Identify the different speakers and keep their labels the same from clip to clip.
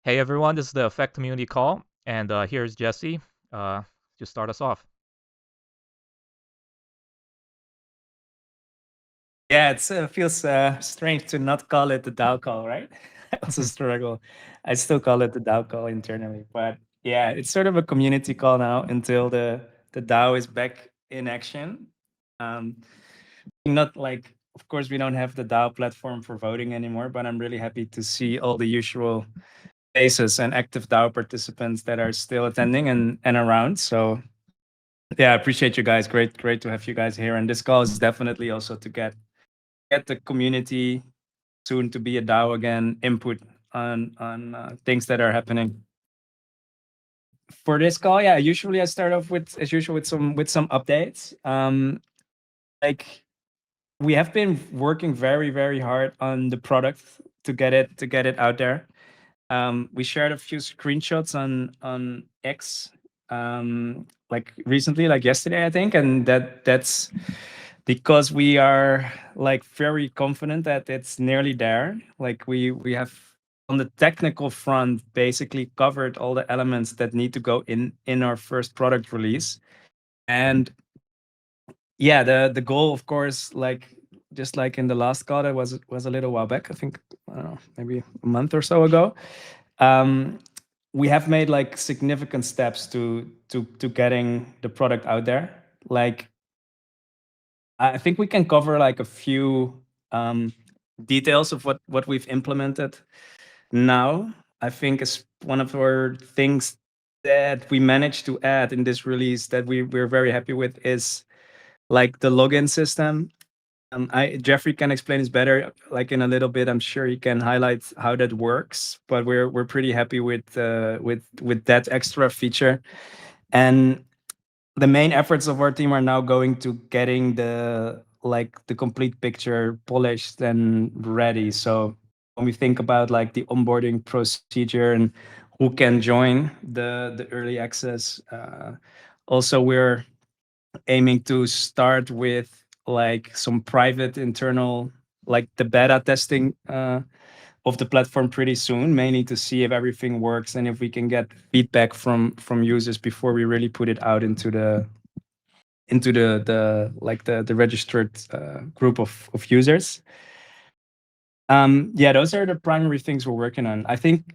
Speaker 1: Hey everyone, this is the Effect Community Call, and here's Jesse. Just start us off.
Speaker 2: Yeah, it feels strange to not call it the DAO call, right? I also struggle. I still call it the DAO call internally, but yeah, it's sort of a community call now until the DAO is back in action. Um, Not like, of course, we don't have the DAO platform for voting anymore, but I'm really happy to see all the usual faces and active DAO participants that are still attending and around. So yeah, I appreciate you guys. Great to have you guys here. And this call is definitely also to get the community soon to be a DAO again input on things that are happening. For this call, yeah, usually I start off with as usual with some updates. Like we have been working very hard on the product to get it out there. We shared a few screenshots on X like recently, like yesterday, I think, and that's because we are like very confident that it's nearly there. Like we have on the technical front basically covered all the elements that need to go in our first product release. And yeah, the goal, of course, like just like in the last call, that was a little while back. I think I don't know, maybe a month or so ago. Um, we have made like significant steps to getting the product out there. Like I think we can cover like a few details of what we've implemented now. I think is one of our things that we managed to add in this release that we're very happy with is like the login system. Jeffrey can explain this better, like in a little bit. I'm sure he can highlight how that works, but we're pretty happy with that extra feature. And the main efforts of our team are now going to getting the complete picture polished and ready. So when we think about like the onboarding procedure and who can join the early access, also we're aiming to start with like some private internal, like the beta testing of the platform pretty soon, mainly to see if everything works and if we can get feedback from users before we really put it out into the registered group of users. Yeah, those are the primary things we're working on. I think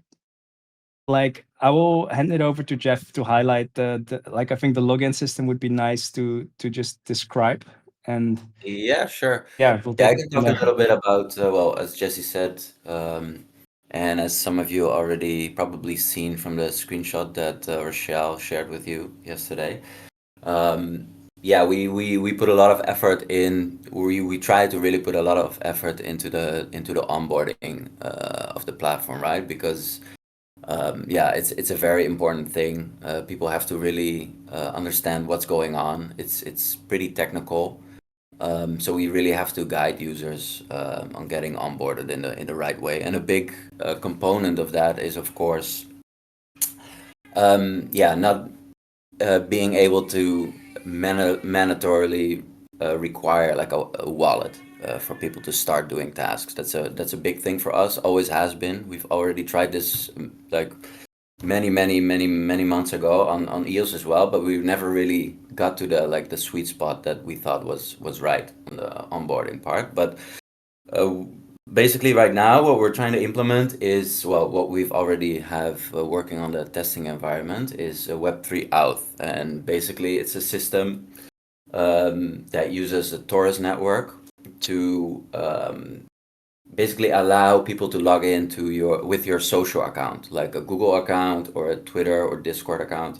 Speaker 2: like I will hand it over to Jeff to highlight the like I think the login system would be nice to just describe. And
Speaker 3: Yeah, sure.
Speaker 2: yeah, we'll
Speaker 3: Yeah,
Speaker 2: take
Speaker 3: I
Speaker 2: it
Speaker 3: can
Speaker 2: from
Speaker 3: talk a
Speaker 2: there.
Speaker 3: little bit about, well, as Jesse said, and as some of you already probably seen from the screenshot that Rochelle shared with you yesterday. Um, yeah, we put a lot of effort in. We try to really put a lot of effort into the onboarding of the platform, right? Because yeah, it's a very important thing. People have to really understand what's going on. It's pretty technical. So we really have to guide users on getting onboarded in the right way. And a big component of that is, of course, yeah, not being able to mandatorily require like a wallet for people to start doing tasks. That's a big thing for us. Always has been. We've already tried this like many months ago on EOS as well, but we never really got to the like the sweet spot that we thought was right on the onboarding part. But uh, basically right now what we're trying to implement is, well, what we've already have working on the testing environment is a Web3 auth, and basically it's a system that uses a Torus network to basically allow people to log in to your with your social account, like a Google account or a Twitter or Discord account.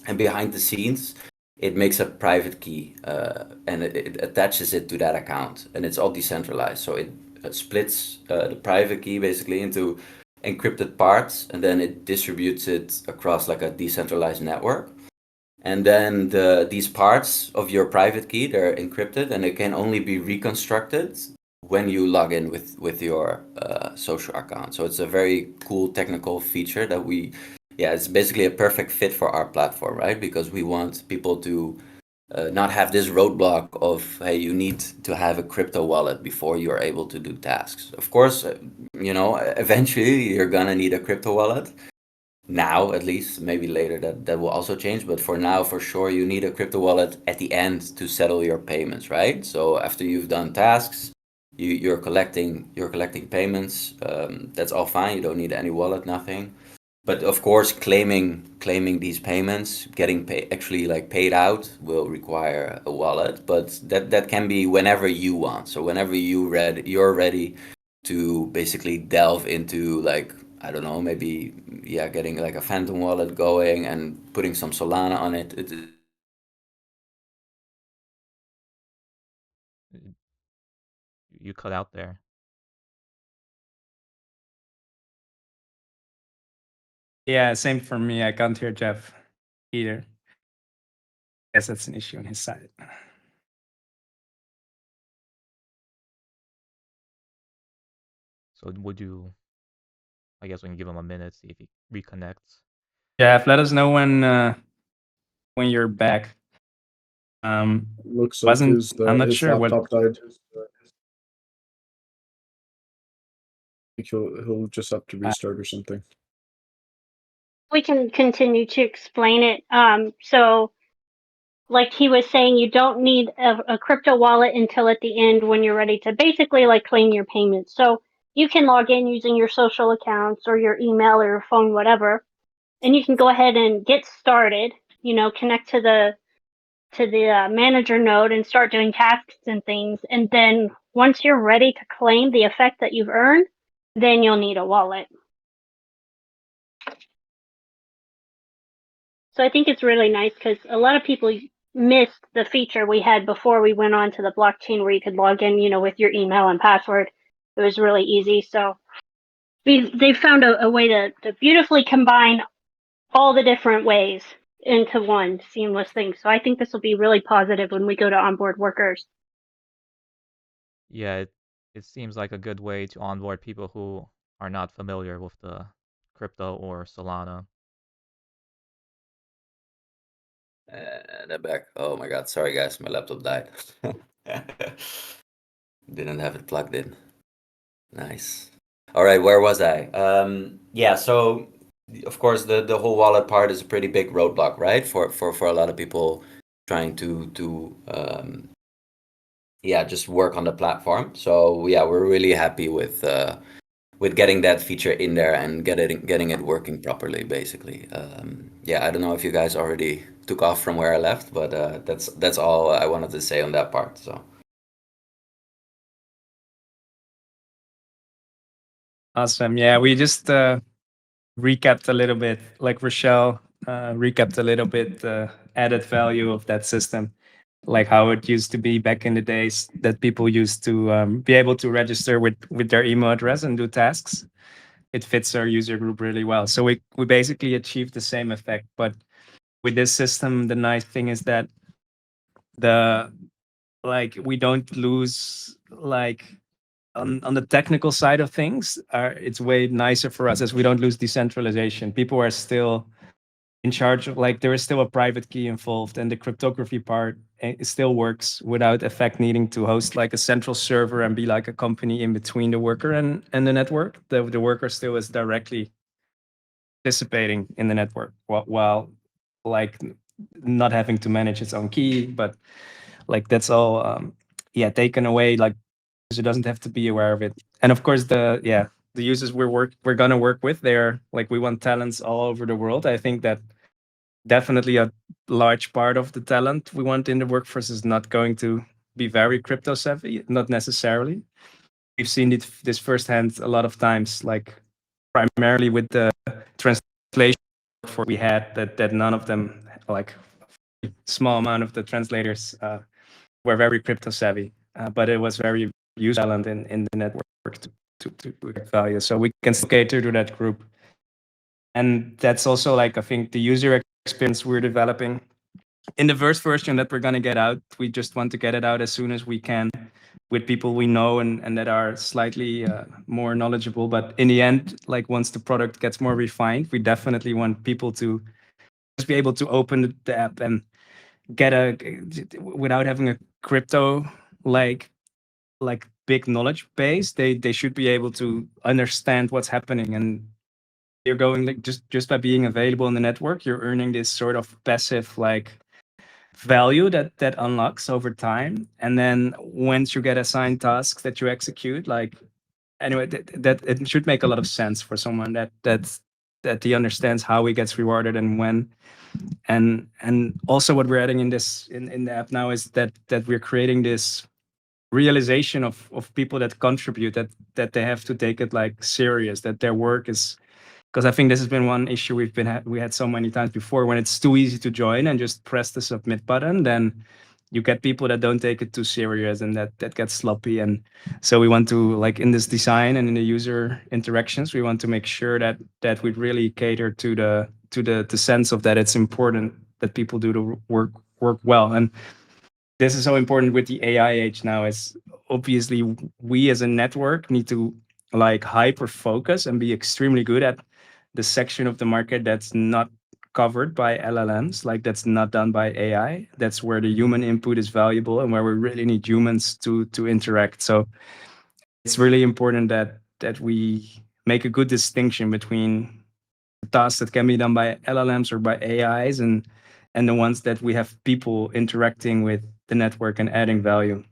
Speaker 3: And behind the scenes, it makes a private key and it attaches it to that account, and it's all decentralized. So it splits the private key basically into encrypted parts, and then it distributes it across like a decentralized network. And then these parts of your private key, they're encrypted, and it can only be reconstructed when you log in with your social account. So it's a very cool technical feature that yeah, it's basically a perfect fit for our platform, right? Because we want people to not have this roadblock of, hey, you need to have a crypto wallet before you're able to do tasks. Of course, eventually you're gonna need a crypto wallet. Now, at least, maybe later that will also change, but for now, for sure, you need a crypto wallet at the end to settle your payments, right? So after you've done tasks, you're collecting payments. That's all fine. You don't need any wallet, nothing. But of course, claiming these payments, actually like paid out, will require a wallet. But that can be whenever you want. So whenever you're ready to basically delve into, like, I don't know, maybe, yeah, getting like a Phantom wallet going and putting some Solana on it.
Speaker 1: You cut out there.
Speaker 2: Yeah, same for me. I can't hear Jeff either. Guess that's an issue on his side.
Speaker 1: So would you? I guess we can give him a minute, see if he reconnects.
Speaker 2: Jeff, let us know when you're back.
Speaker 4: Looks like
Speaker 2: Wasn't I'm not
Speaker 4: his
Speaker 2: sure what.
Speaker 4: laptop died. I think he'll just have to restart or something.
Speaker 5: We can continue to explain it. So, like he was saying, you don't need a crypto wallet until at the end when you're ready to basically like claim your payments. So you can log in using your social accounts or your email or your phone, whatever, and you can go ahead and get started. Connect to the manager node and start doing tasks and things. And then once you're ready to claim the effect that you've earned, then you'll need a wallet. So I think it's really nice because a lot of people missed the feature we had before we went on to the blockchain where you could log in, with your email and password. It was really easy. So they found a way to beautifully combine all the different ways into one seamless thing. So I think this will be really positive when we go to onboard workers.
Speaker 1: Yeah, it seems like a good way to onboard people who are not familiar with the crypto or Solana.
Speaker 3: And I'm back. Oh my God, sorry guys, my laptop died. Didn't have it plugged in. Nice. All right, where was I? Yeah, so of course the whole wallet part is a pretty big roadblock, right? For a lot of people trying to yeah, just work on the platform. So yeah, we're really happy with getting that feature in there and getting it working properly, basically. Yeah, I don't know if you guys already took off from where I left, but that's all I wanted to say on that part. So
Speaker 2: Awesome. Yeah, we just recapped a little bit, like Rochelle recapped a little bit the added value of that system, like how it used to be back in the days that people used to be able to register with their email address and do tasks. It fits our user group really well. So we basically achieved the same effect, but with this system, the nice thing is that we don't lose on the technical side of things. It's way nicer for us as we don't lose decentralization. People are still in charge of, like, there is still a private key involved, and the cryptography part, it still works without Effect needing to host like a central server and be like a company in between the worker and the network. The worker still is directly participating in the network while like not having to manage its own key, but like that's all taken away. Like, user doesn't have to be aware of it. And of course, the users we're gonna work with, they're like, we want talents all over the world. I think that definitely a large part of the talent we want in the workforce is not going to be very crypto savvy, not necessarily. We've seen this firsthand a lot of times, like primarily with the translation for we had that none of them, like a small amount of the translators were very crypto savvy, but it was very useful talent in the network to get value. So we can still cater to that group. And that's also, like, I think the user experience we're developing in the first version that we're going to get out. We just want to get it out as soon as we can with people we know and that are slightly more knowledgeable. But in the end, like, once the product gets more refined, we definitely want people to just be able to open the app and get without having a crypto like big knowledge base, they should be able to understand what's happening. And you're going like just by being available in the network, you're earning this sort of passive like value that unlocks over time. And then once you get assigned tasks that you execute, like anyway, that it should make a lot of sense for someone that he understands how he gets rewarded and when. And also what we're adding in this in the app now is that we're creating this realization of people that contribute, that they have to take it like serious, that their work is, because I think this has been one issue we had so many times before. When it's too easy to join and just press the submit button, then you get people that don't take it too serious, and that gets sloppy. And so we want to, like, in this design and in the user interactions, we want to make sure that we really cater to the sense of that it's important that people do the work well. And this is so important with the AI age now, is obviously we as a network need to like hyper focus and be extremely good at the section of the market that's not covered by LLMs, like that's not done by AI. That's where the human input is valuable and where we really need humans to interact. So it's really important that we make a good distinction between tasks that can be done by LLMs or by AIs, and the ones that we have people interacting with the network and adding value.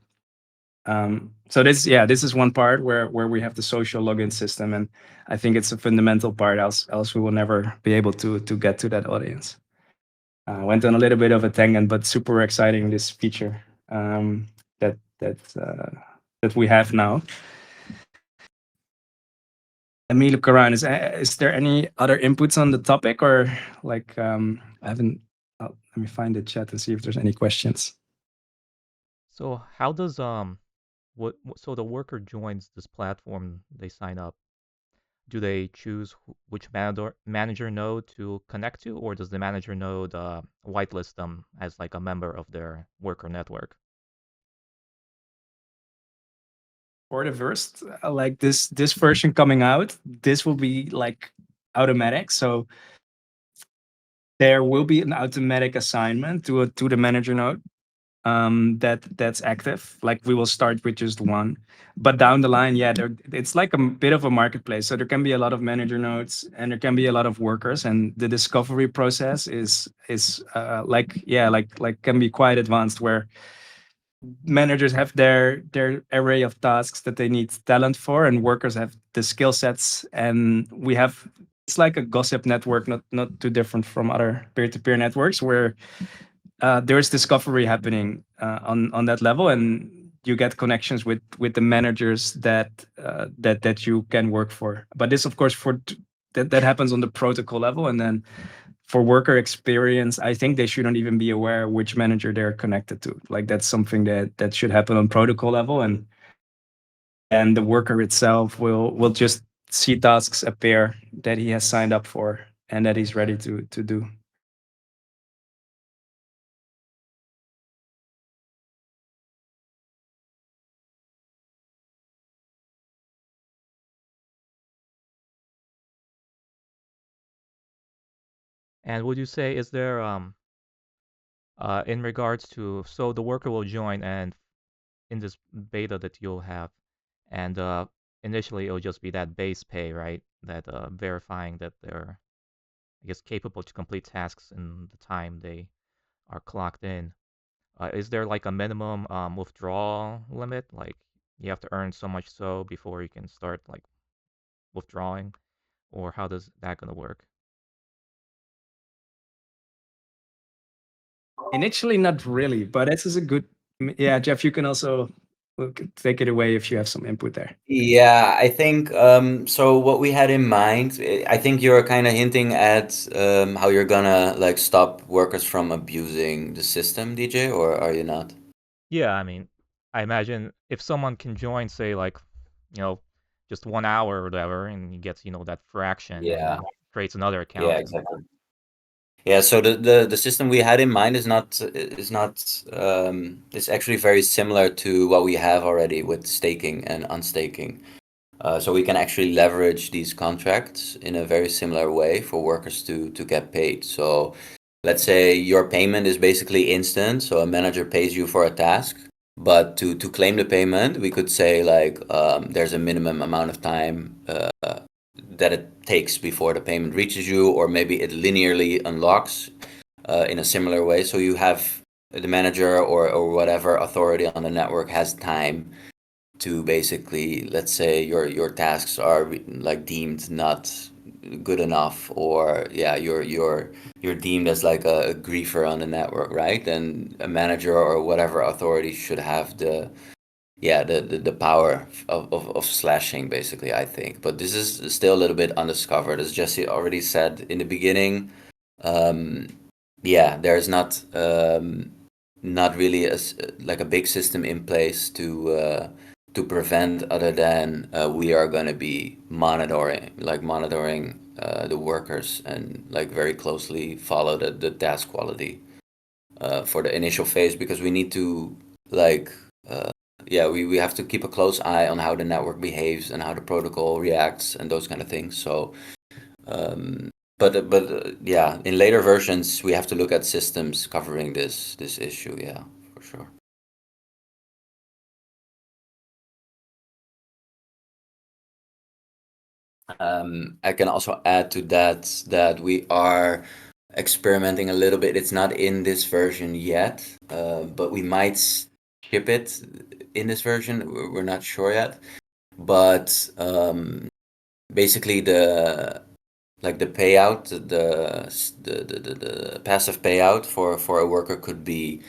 Speaker 2: So this is one part where we have the social login system, and I think it's a fundamental part. Else we will never be able to get to that audience. Went on a little bit of a tangent, but super exciting, this feature that we have now. Let me look around. Is there any other inputs on the topic, or like I haven't? Let me find the chat and see if there's any questions.
Speaker 1: So how does so the worker joins this platform, they sign up. Do they choose which manager node to connect to, or does the manager node whitelist them as like a member of their worker network?
Speaker 2: For the first, like this version coming out, this will be like automatic. So there will be an automatic assignment to the manager node that's active. Like we will start with just one, but down the line, it's like a bit of a marketplace. So there can be a lot of manager nodes and there can be a lot of workers, and the discovery process is like can be quite advanced, where managers have their array of tasks that they need talent for, and workers have the skill sets. And we have, it's like a gossip network, not too different from other peer-to-peer networks, where there's discovery happening on that level, and you get connections with the managers that you can work for. But this, of course, that happens on the protocol level. And then for worker experience, I think they shouldn't even be aware which manager they're connected to. Like that's something that should happen on protocol level, and the worker itself will just see tasks appear that he has signed up for and that he's ready to do.
Speaker 1: And would you say, is there in regards to, so the worker will join and in this beta that you'll have, and initially it'll just be that base pay, right? That verifying that they're, I guess, capable to complete tasks in the time they are clocked in. Is there like a minimum withdrawal limit? Like you have to earn so much so before you can start like withdrawing, or how does that gonna work?
Speaker 2: Initially, not really, but this is a good. Yeah, Jeff, you can also take it away if you have some input there.
Speaker 3: Yeah, I think so. What we had in mind, I think you're kind of hinting at how you're gonna like stop workers from abusing the system, DJ, or are you not?
Speaker 1: Yeah, I mean, I imagine if someone can join, say, like, you know, just 1 hour or whatever, and he gets, that fraction and
Speaker 3: Yeah,
Speaker 1: then creates another
Speaker 3: yeah,
Speaker 1: account.
Speaker 3: exactly. Yeah, so the system we had in mind is not it's actually very similar to what we have already with staking and unstaking. So we can actually leverage these contracts in a very similar way for workers to get paid. So let's say your payment is basically instant, so a manager pays you for a task. But to claim the payment, we could say like there's a minimum amount of time that it takes before the payment reaches you, or maybe it linearly unlocks in a similar way. So you have the manager or whatever authority on the network has time to basically, let's say your tasks are like deemed not good enough, or yeah, you're deemed as like a griefer on the network, right? Then a manager or whatever authority should have the yeah the power of slashing basically, I think. But this is still a little bit undiscovered, as Jesse already said in the beginning. um, yeah, there's not really like a big system in place to prevent, other than we are going to be monitoring the workers, and like very closely follow the task quality for the initial phase, because we need to like yeah, we have to keep a close eye on how the network behaves and how the protocol reacts and those kind of things. So but yeah, in later versions we have to look at systems covering this issue. Yeah, for sure. I can also add to that we are experimenting a little bit. It's not in this version yet, but we might ship it in this version. We're not sure yet. But basically, the payout, the passive payout for a worker could be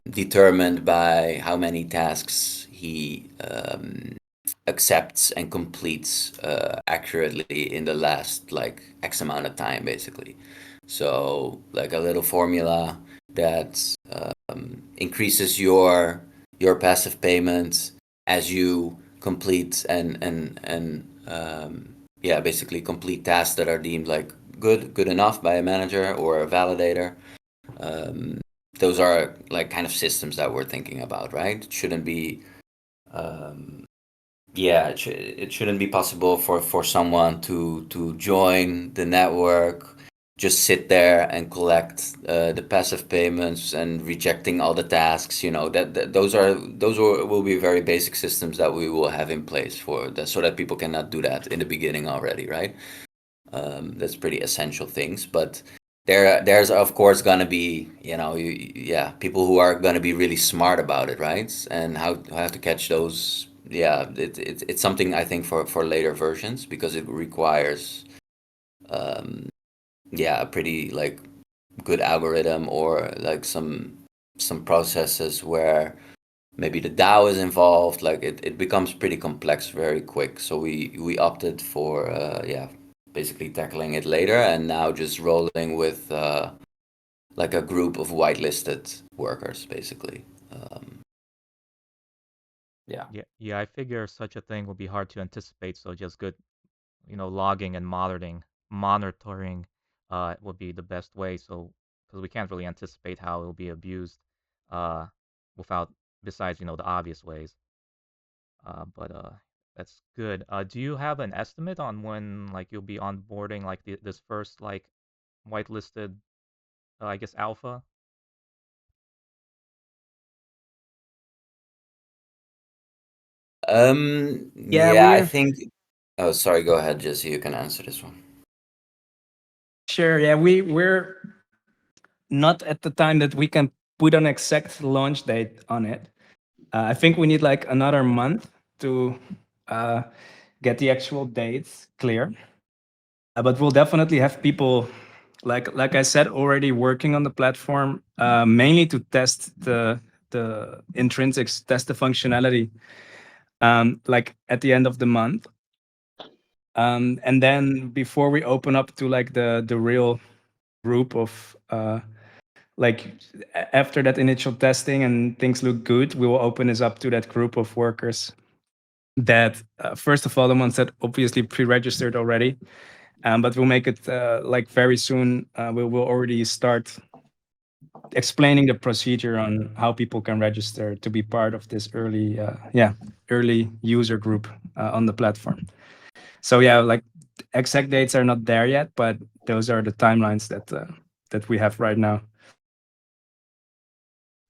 Speaker 3: determined by how many tasks he accepts and completes accurately in the last like X amount of time, basically. So like a little formula that increases your passive payments as you complete and yeah, basically complete tasks that are deemed like good enough by a manager or a validator. Um, those are like kind of systems that we're thinking about, right? It shouldn't be yeah, it shouldn't be possible for someone to join the network, just sit there and collect the passive payments and rejecting all the tasks. You know that will be very basic systems that we will have in place for that, so that people cannot do that in the beginning already, right? That's pretty essential things. But there's of course gonna be, yeah, people who are gonna be really smart about it, right? And how to catch those. Yeah, it's something I think for later versions, because it requires yeah, a pretty like good algorithm, or like some processes where maybe the DAO is involved. Like it becomes pretty complex very quick. So we opted for yeah, basically tackling it later, and now just rolling with like a group of whitelisted workers, basically. Yeah.
Speaker 1: Yeah, I figure such a thing will be hard to anticipate, so just good, logging and monitoring would be the best way. So, because we can't really anticipate how it will be abused, uh, without besides the obvious ways. But that's good. Do you have an estimate on when like you'll be onboarding like this first like whitelisted, I guess alpha?
Speaker 2: Yeah,
Speaker 3: Yeah, I
Speaker 2: we're
Speaker 3: think. Oh, sorry. Go ahead, Jesse. You can answer this one.
Speaker 2: sure. Yeah, we're not at the time that we can put an exact launch date on it. I think we need like another month to uh, get the actual dates clear. But we'll definitely have people, like I said, already working on the platform, mainly to test the intrinsics, test the functionality, like at the end of the month. And then before we open up to like the real group of like after that initial testing and things look good, we will open this up to that group of workers that first of all, the ones that obviously pre-registered already, but we'll make it like very soon. We'll already start explaining the procedure on how people can register to be part of this early user group on the platform. So yeah, like exact dates are not there yet, but those are the timelines that we have right now.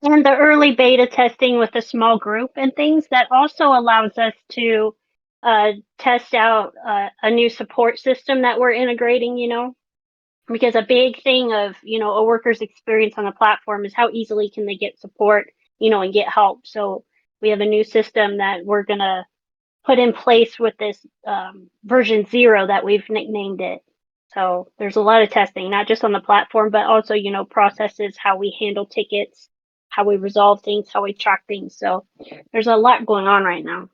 Speaker 5: And the early beta testing with a small group and things that also allows us to test out a new support system that we're integrating, because a big thing of, a worker's experience on the platform is how easily can they get support, and get help. So we have a new system that we're going to put in place with this version 0 that we've nicknamed it. So there's a lot of testing, not just on the platform, but also, processes, how we handle tickets, how we resolve things, how we track things. So there's a lot going on right now.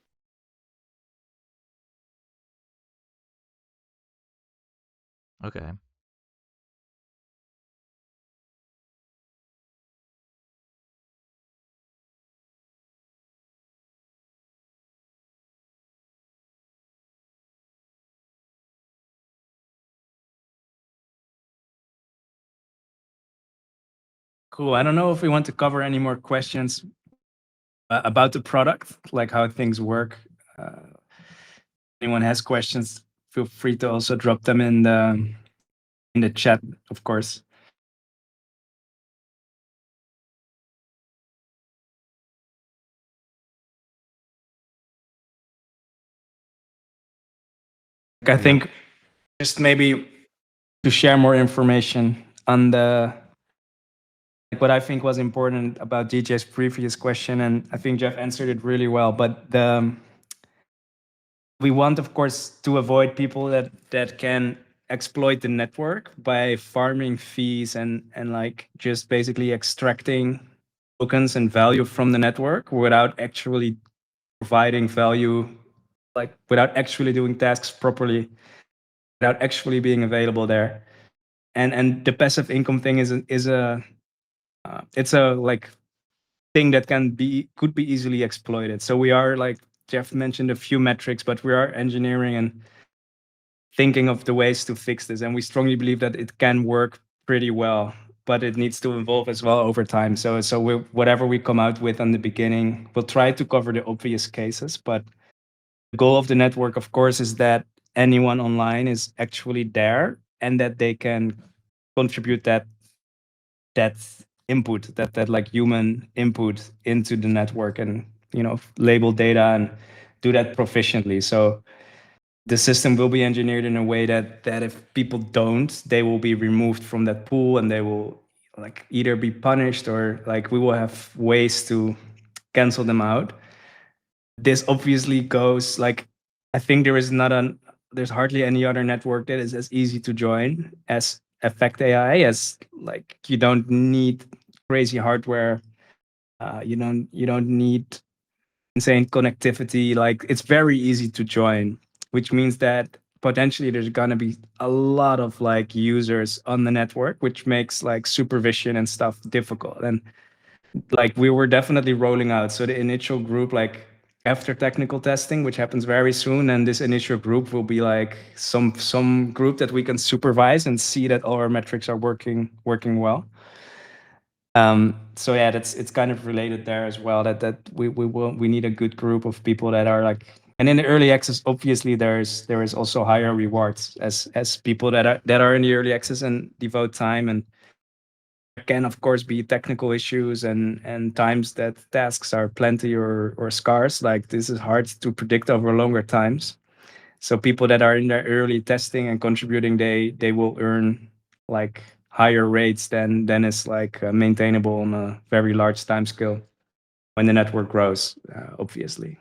Speaker 1: Okay.
Speaker 2: Cool. I don't know if we want to cover any more questions about the product, like how things work. Anyone has questions, feel free to also drop them in the chat, of course. I think just maybe to share more information on what I think was important about DJ's previous question, and I think Jeff answered it really well. But we want, of course, to avoid people that can exploit the network by farming fees and like just basically extracting tokens and value from the network without actually providing value, like without actually doing tasks properly, without actually being available there. And the passive income thing is a it's a like thing that could be easily exploited. So we are, like Jeff mentioned, a few metrics, but we are engineering and thinking of the ways to fix this, and we strongly believe that it can work pretty well, but it needs to evolve as well over time. So whatever we come out with in the beginning, we'll try to cover the obvious cases, but the goal of the network, of course, is that anyone online is actually there and that they can contribute that input, that like human input into the network, and label data and do that proficiently. So the system will be engineered in a way that if people don't, they will be removed from that pool, and they will like either be punished or like we will have ways to cancel them out. This obviously goes like, I think there's hardly any other network that is as easy to join as Effect AI, as like you don't need crazy hardware, you don't need insane connectivity. Like it's very easy to join, which means that potentially there's gonna be a lot of like users on the network, which makes like supervision and stuff difficult. And like we were definitely rolling out. So the initial group, like after technical testing, which happens very soon, and this initial group will be like some group that we can supervise and see that all our metrics are working well. So yeah, it's kind of related there as well, that we need a good group of people that are like, and in the early access, obviously there is also higher rewards as people that are in the early access and devote time. And there can of course be technical issues and times that tasks are plenty or scarce. Like this is hard to predict over longer times. So people that are in their early testing and contributing, they will earn like higher rates than is like maintainable on a very large time scale when the network grows, obviously.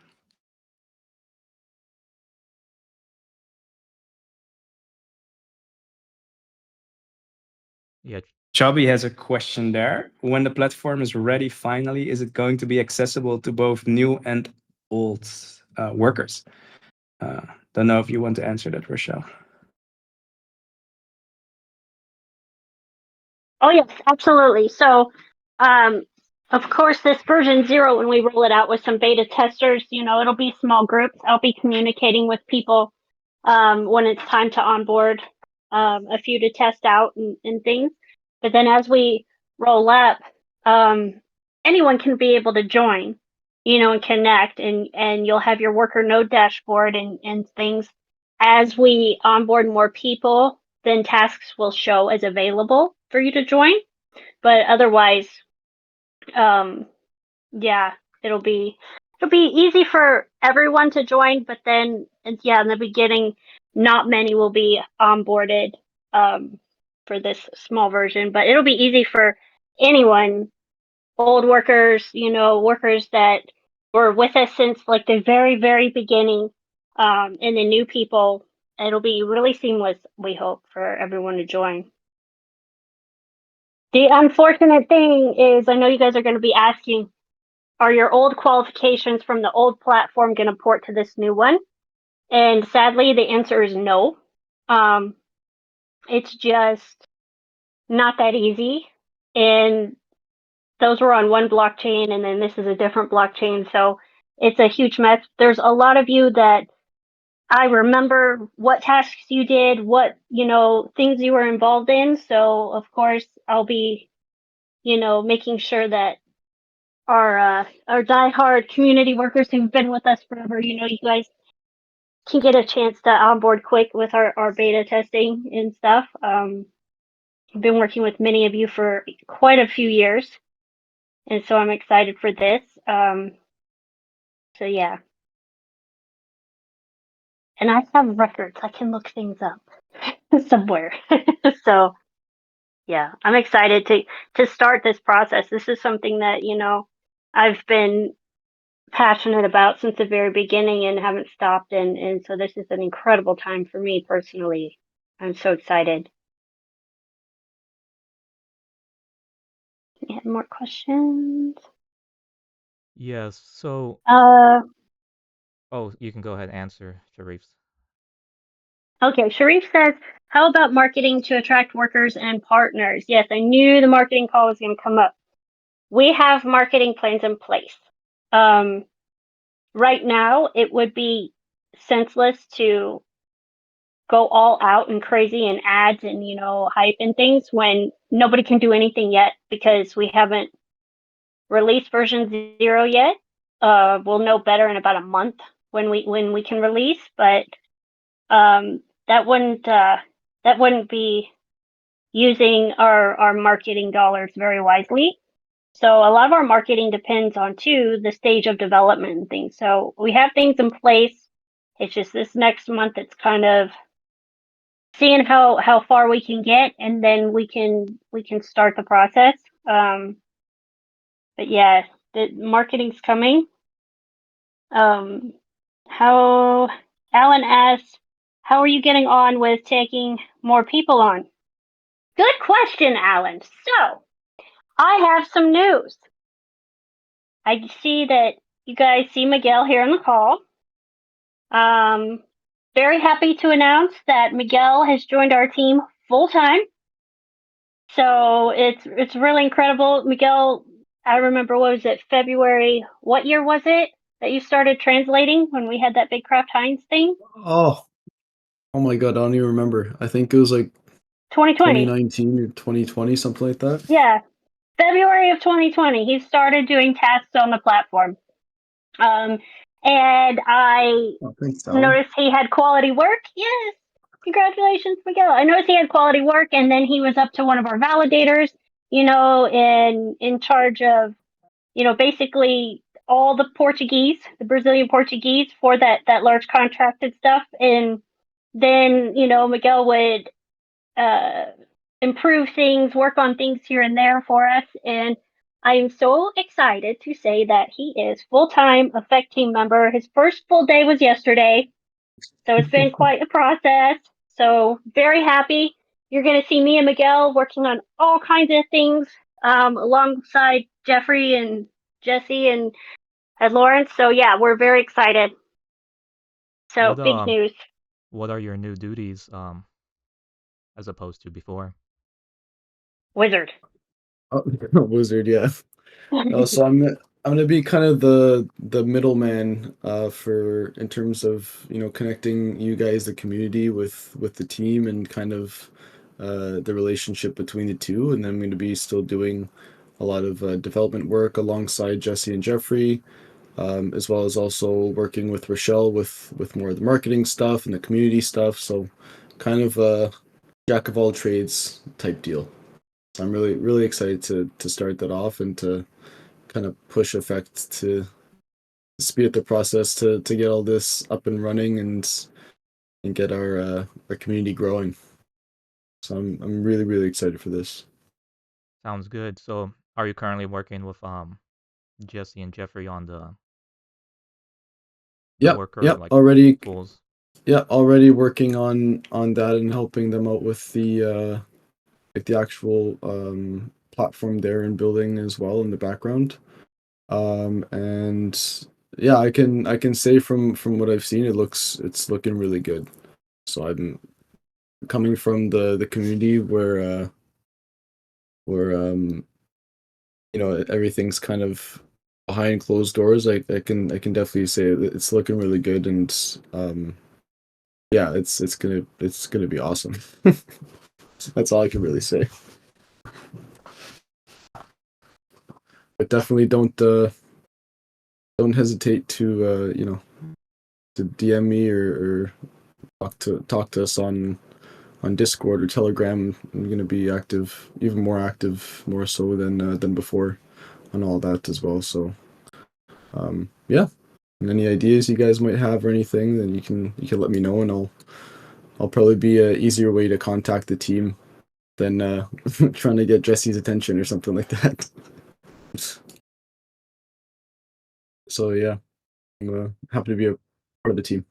Speaker 1: Yeah.
Speaker 2: Chubby has a question there. When the platform is ready, finally, is it going to be accessible to both new and old workers? Don't know if you want to answer that, Rochelle.
Speaker 5: Oh yes, absolutely. So, of course, this version 0, when we roll it out with some beta testers, it'll be small groups. I'll be communicating with people when it's time to onboard a few to test out and things. But then as we roll up, anyone can be able to join, and connect, and you'll have your worker node dashboard and things. As we onboard more people, then tasks will show as available for you to join. But otherwise, yeah, it'll be easy for everyone to join. But then, yeah, in the beginning, not many will be onboarded for this small version. But it'll be easy for anyone, old workers, workers that were with us since like the very, very beginning, and the new people. It'll be really seamless, we hope, for everyone to join. The unfortunate thing is, I know you guys are going to be asking, are your old qualifications from the old platform going to port to this new one? And sadly, the answer is no. It's just not that easy. And those were on one blockchain, and then this is a different blockchain. So it's a huge mess. There's a lot of you that I remember what tasks you did, what, things you were involved in. So of course I'll be, making sure that our diehard community workers who've been with us forever, you guys can get a chance to onboard quick with our beta testing and stuff. I've been working with many of you for quite a few years, and so I'm excited for this. So yeah. And I have records. I can look things up somewhere. So yeah, I'm excited to start this process. This is something that, I've been passionate about since the very beginning and haven't stopped. And so this is an incredible time for me personally. I'm so excited. You have more questions?
Speaker 1: Yes. So, oh, you can go ahead and answer, Sharif's.
Speaker 5: Okay, Sharif says, how about marketing to attract workers and partners? Yes, I knew the marketing call was going to come up. We have marketing plans in place. Right now, it would be senseless to go all out and crazy and ads and, hype and things when nobody can do anything yet because we haven't released version 0 yet. We'll know better in about a month when we can release, but that wouldn't be using our marketing dollars very wisely. So a lot of our marketing depends on too the stage of development and things. So we have things in place. It's just this next month it's kind of seeing how far we can get, and then we can start the process. But yeah, the marketing's coming. How Alan asks, how are you getting on with taking more people on? Good question, Alan. So I have some news. I see that you guys see Miguel here on the call. Very happy to announce that Miguel has joined our team full time. So it's really incredible. Miguel, I remember, what was it, February? What year was it that you started translating when we had that big Kraft Heinz thing?
Speaker 4: Oh, oh my God, I don't even remember. I think it was like
Speaker 5: 2020.
Speaker 4: 2019 or 2020, something like that.
Speaker 5: Yeah, February of 2020. He started doing tasks on the platform. And I
Speaker 4: Oh, thanks, Alan.
Speaker 5: noticed he had quality work. Yes. Congratulations, Miguel. I noticed he had quality work, and then he was up to one of our validators, in charge of, basically all the Portuguese, the Brazilian Portuguese for that large contracted stuff. And then, Miguel would improve things, work on things here and there for us. And I'm so excited to say that he is full-time Effect team member. His first full day was yesterday. So it's been quite a process. So very happy. You're going to see me and Miguel working on all kinds of things alongside Jeffrey and Jesse and Lawrence. So yeah, we're very excited. So
Speaker 1: What
Speaker 5: big news.
Speaker 1: what are your new duties as opposed to before?
Speaker 5: Wizard.
Speaker 4: Oh, Wizard, yeah. No, so I'm gonna be kind of the middleman for in terms of connecting you guys, the community, with the team and kind of the relationship between the two, and then I'm going to be still doing a lot of development work alongside Jesse and Jeffrey, as well as also working with Rochelle with more of the marketing stuff and the community stuff. So kind of jack of all trades type deal. So I'm really excited to start that off and to kind of push effect to speed up the process to get all this up and running and get our community growing. So I'm really excited for this.
Speaker 1: Sounds good. So, are you currently working with Jesse and Jeffrey on the worker
Speaker 4: Yep.
Speaker 1: like
Speaker 4: Already,
Speaker 1: tools?
Speaker 4: yeah, already working on that and helping them out with the like the actual platform there and building as well in the background. And yeah, I can say from what I've seen, it's looking really good. So I'm coming from the community where everything's kind of behind closed doors. I can definitely say that it's looking really good, and yeah, it's gonna be awesome. That's all I can really say. But definitely don't hesitate to to DM me or talk to us on Discord or Telegram. I'm gonna be active, even more active, more so than before, on all that as well. So yeah, and any ideas you guys might have or anything, then you can let me know, and I'll probably be a easier way to contact the team than trying to get Jesse's attention or something like that. So yeah, I'm happy to be a part of the team.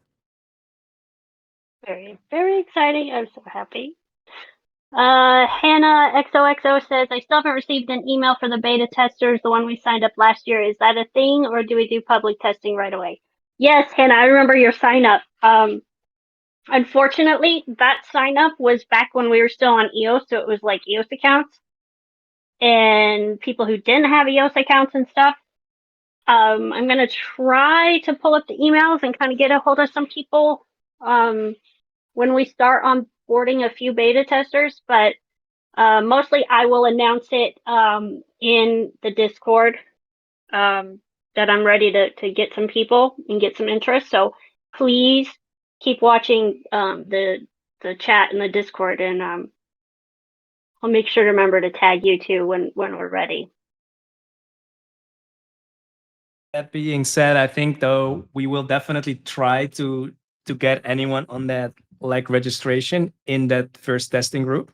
Speaker 5: Very, very exciting. I'm so happy. Hannah XOXO says, I still haven't received an email for the beta testers, the one we signed up last year. Is that a thing, or do we do public testing right away? Yes, Hannah, I remember your sign up. Unfortunately, that sign up was back when we were still on EOS, so it was like EOS accounts and people who didn't have EOS accounts and stuff. I'm gonna try to pull up the emails and kind of get a hold of some people when we start onboarding a few beta testers, but mostly I will announce it in the Discord that I'm ready to get some people and get some interest. So please keep watching the chat in the Discord, and I'll make sure to remember to tag you too when we're ready.
Speaker 2: That being said, I think though we will definitely try to get anyone on that like registration in that first testing group.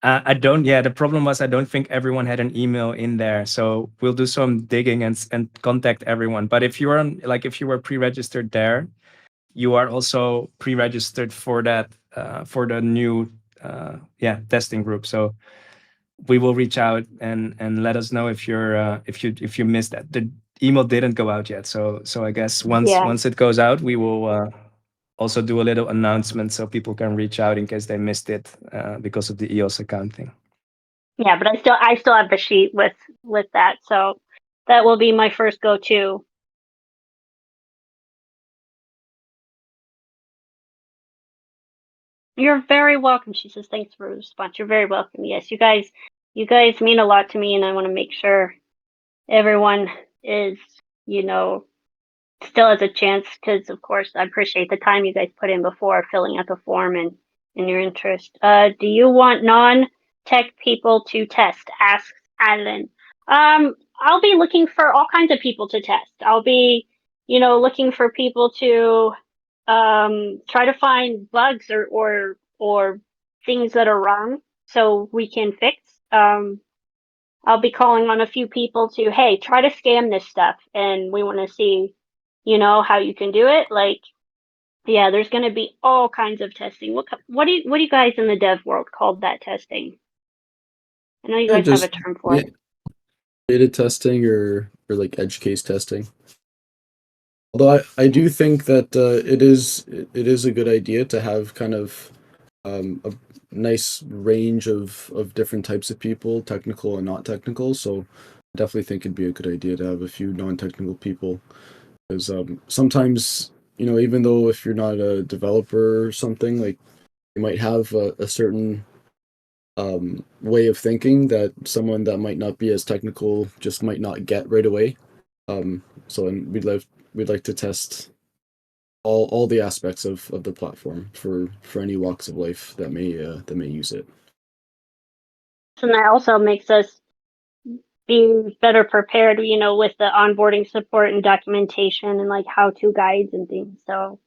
Speaker 2: I don't. Yeah, the problem was I don't think everyone had an email in there, so we'll do some digging and contact everyone. But if you're on, like, if you were pre-registered there, you are also pre-registered for that for the new testing group. So we will reach out and let us know if you missed that. The email didn't go out yet, so I guess once it goes out, we will also do a little announcement so people can reach out in case they missed it because of the EOS account thing.
Speaker 5: Yeah, but I still have the sheet with that, so that will be my first go-to. You're very welcome. She says, thanks for the response. You're very welcome. Yes, you guys mean a lot to me, and I want to make sure everyone is, still has a chance, because of course I appreciate the time you guys put in before filling out the form and your interest. Do you want non-tech people to test? Asks Adeline. I'll be looking for all kinds of people to test. I'll be, looking for people to try to find bugs or things that are wrong so we can fix. I'll be calling on a few people to, hey, try to scam this stuff, and we want to see, how you can do it. Like, yeah, there's going to be all kinds of testing. What do you guys in the dev world call that testing? I know you
Speaker 4: Yeah,
Speaker 5: guys have a
Speaker 4: just
Speaker 5: term for it.
Speaker 4: beta testing or like edge case testing. Although I do think that it is a good idea to have kind of a nice range of different types of people, technical and not technical. So I definitely think it'd be a good idea to have a few non-technical people, because sometimes, even though if you're not a developer or something, like, you might have a certain way of thinking that someone that might not be as technical just might not get right away. So and we'd like to test all the aspects of the platform for any walks of life that may use it.
Speaker 5: And that also makes us be better prepared, with the onboarding support and documentation and like how-to guides and things. So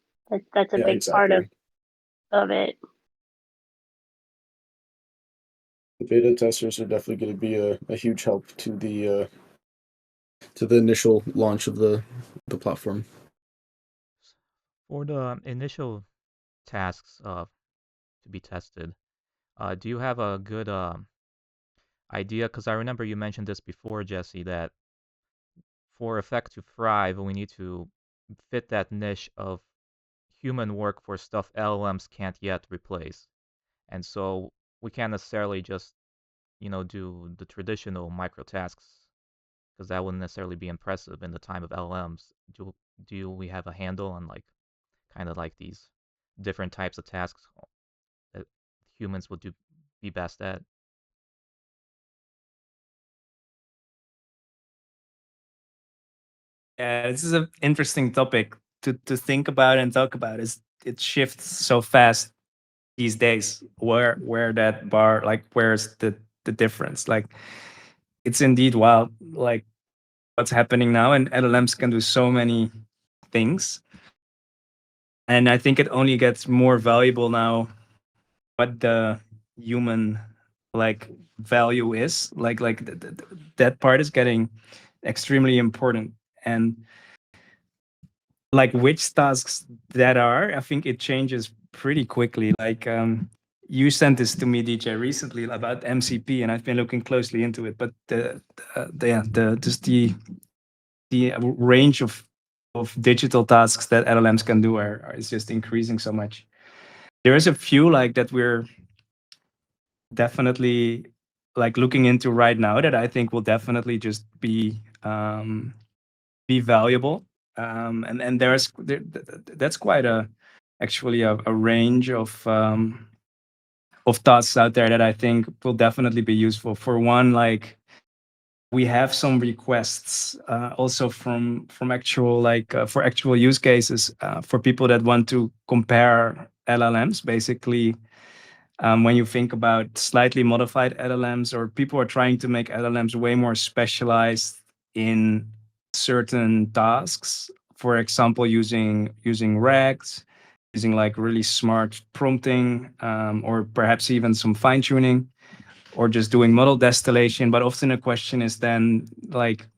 Speaker 5: that's a
Speaker 4: Yeah,
Speaker 5: big part
Speaker 4: exactly.
Speaker 5: of it.
Speaker 4: The beta testers are definitely going to be a huge help to the initial launch of the platform.
Speaker 1: For the initial tasks to be tested, do you have a good idea? Because I remember you mentioned this before, Jesse, that for Effect to thrive, we need to fit that niche of human work for stuff LLMs can't yet replace. And so we can't necessarily just, do the traditional micro tasks because that wouldn't necessarily be impressive in the time of LLMs. Do we have a handle on like kind of like these different types of tasks that humans would be best at?
Speaker 2: Yeah, this is an interesting topic to think about and talk about. Is it shifts so fast these days? Where that bar, like, where's the difference? Like, it's indeed wild. Like what's happening now, and LLMs can do so many things, and I think it only gets more valuable now. What the human like value is, that part is getting extremely important, and like which tasks that are, I think it changes pretty quickly. Like you sent this to me, DJ, recently about MCP, and I've been looking closely into it. But the range of digital tasks that LLMs can do is just increasing so much. There is a few like that we're definitely like looking into right now that I think will definitely just be valuable. And that's quite actually a range of tasks out there that I think will definitely be useful. For one, like we have some requests also from actual for actual use cases for people that want to compare LLMs. Basically, when you think about slightly modified LLMs, or people are trying to make LLMs way more specialized in certain tasks, for example, using RAGs, using like really smart prompting, or perhaps even some fine tuning, or just doing model distillation. But often the question is then like,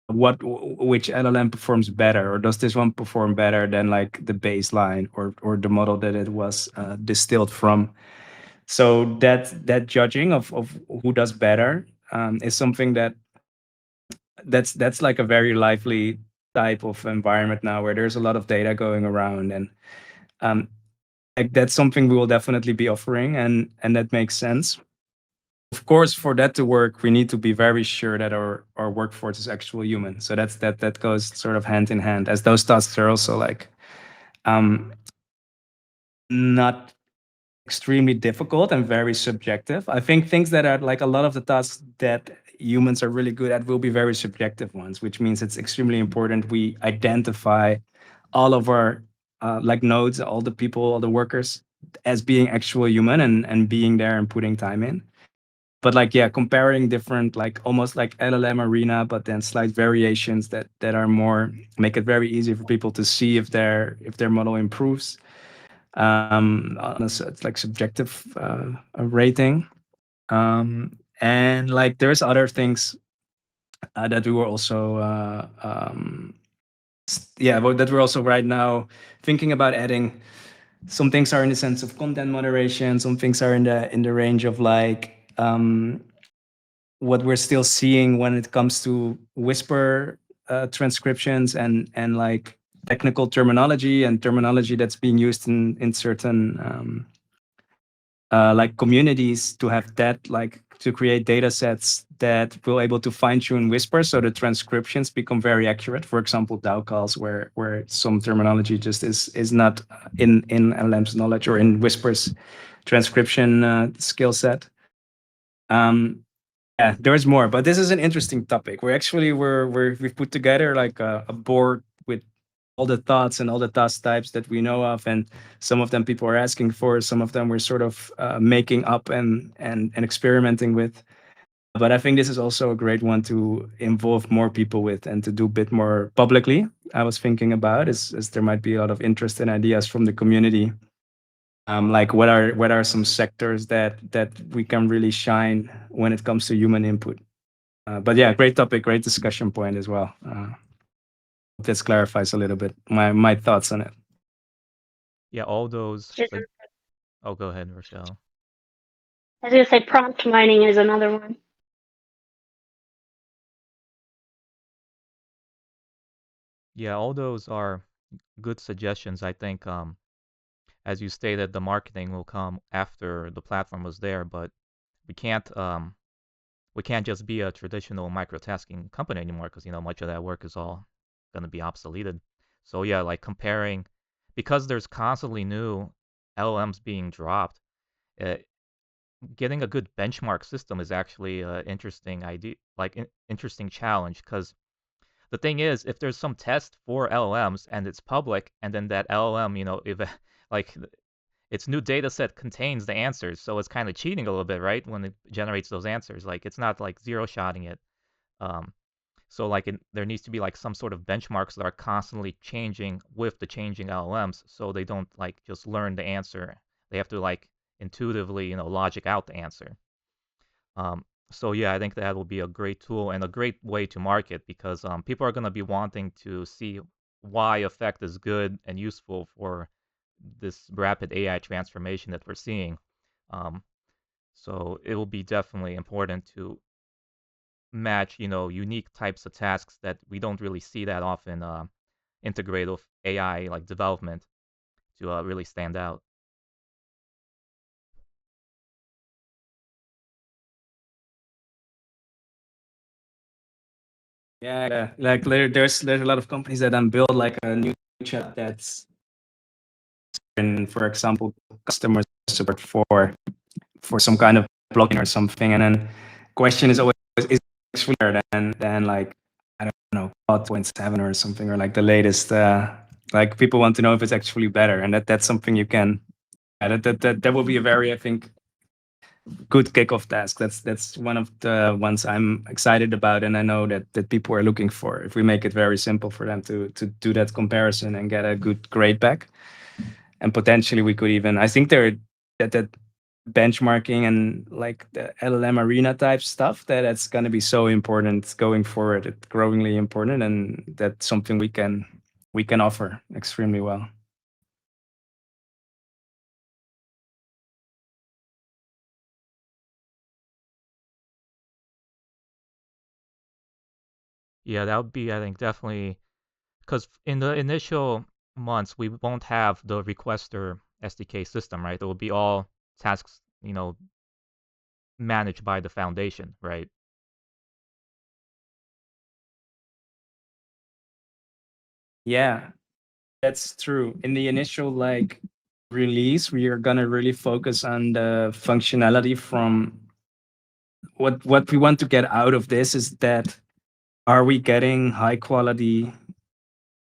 Speaker 2: which LLM performs better, or does this one perform better than like the baseline or the model that it was distilled from? So that judging of who does better is something that's like a very lively type of environment now, where there's a lot of data going around, and um, like that's something we will definitely be offering, and that makes sense. Of course, for that to work, we need to be very sure that our workforce is actual human. So that goes sort of hand in hand, as those tasks are also like um, not extremely difficult and very subjective. I think things that are like a lot of the tasks that humans are really good at will be very subjective ones, which means it's extremely important we identify all of our like nodes, all the people, all the workers as being actual human and being there and putting time in. But like, yeah, comparing different, like almost like LLM arena, but then slight variations that are more, make it very easy for people to see if their model improves on it's like subjective rating. And like there's other things that we were also that we're also right now thinking about adding. Some things are in the sense of content moderation, some things are in the range of like what we're still seeing when it comes to whisper transcriptions and like technical terminology and terminology that's being used in certain like communities, to have that, like to create data sets that will able to fine tune whisper so the transcriptions become very accurate. For example, DAO calls where some terminology just is not in LLM's knowledge or in whisper's transcription skill set. Yeah, there's more, but this is an interesting topic. We've put together like a board with all the thoughts and all the task types that we know of, and some of them people are asking for, some of them we're sort of making up and experimenting with. But I think this is also a great one to involve more people with and to do a bit more publicly. I was thinking about is there might be a lot of interest and ideas from the community. Like what are some sectors that we can really shine when it comes to human input. But yeah, great topic, great discussion point as well. This clarifies a little bit my thoughts on it.
Speaker 1: Yeah, all those.
Speaker 5: Is-
Speaker 1: Oh, go ahead, Rochelle.
Speaker 5: I was gonna say prompt mining is another one.
Speaker 1: Yeah, all those are good suggestions. I think, as you stated, the marketing will come after the platform was there, but we can't um, we can't just be a traditional microtasking company anymore because much of that work is all going to be obsoleted. So yeah, like comparing, because there's constantly new LLMs being dropped. Uh, Getting a good benchmark system is actually an interesting idea, like interesting challenge. Because the thing is, if there's some test for LLMs and it's public, and then that LLM, if like its new data set contains the answers, so it's kind of cheating a little bit, right? When it generates those answers, like it's not like zero shotting it. Um, so like there needs to be like some sort of benchmarks that are constantly changing with the changing LLMs, so they don't like just learn the answer. They have to like intuitively, logic out the answer. So yeah, I think that will be a great tool and a great way to market because people are going to be wanting to see why effect is good and useful for this rapid AI transformation that we're seeing. Um, so it will be definitely important to match, unique types of tasks that we don't really see that often integrate with AI like development to really stand out.
Speaker 2: Yeah, like there's a lot of companies that build like a new chat that's in, for example, customer support for some kind of blockchain or something, and then question is always is actually better than like I don't know 0.7 or something, or like the latest. Like people want to know if it's actually better, and that's something you can. That will be a very, I think, good kickoff task. That's one of the ones I'm excited about, and I know that people are looking for. If we make it very simple for them to do that comparison and get a good grade back, and potentially we could even. I think there that benchmarking and like the LLM arena type stuff that's going to be so important going forward. It's growingly important, and that's something we can offer extremely well.
Speaker 1: Yeah, that would be, I think, definitely because in the initial months we won't have the requester SDK system, right? It will be all tasks, managed by the foundation, right?
Speaker 2: Yeah, that's true. In the initial like release, we are gonna really focus on the functionality from what we want to get out of this is that are we getting high quality,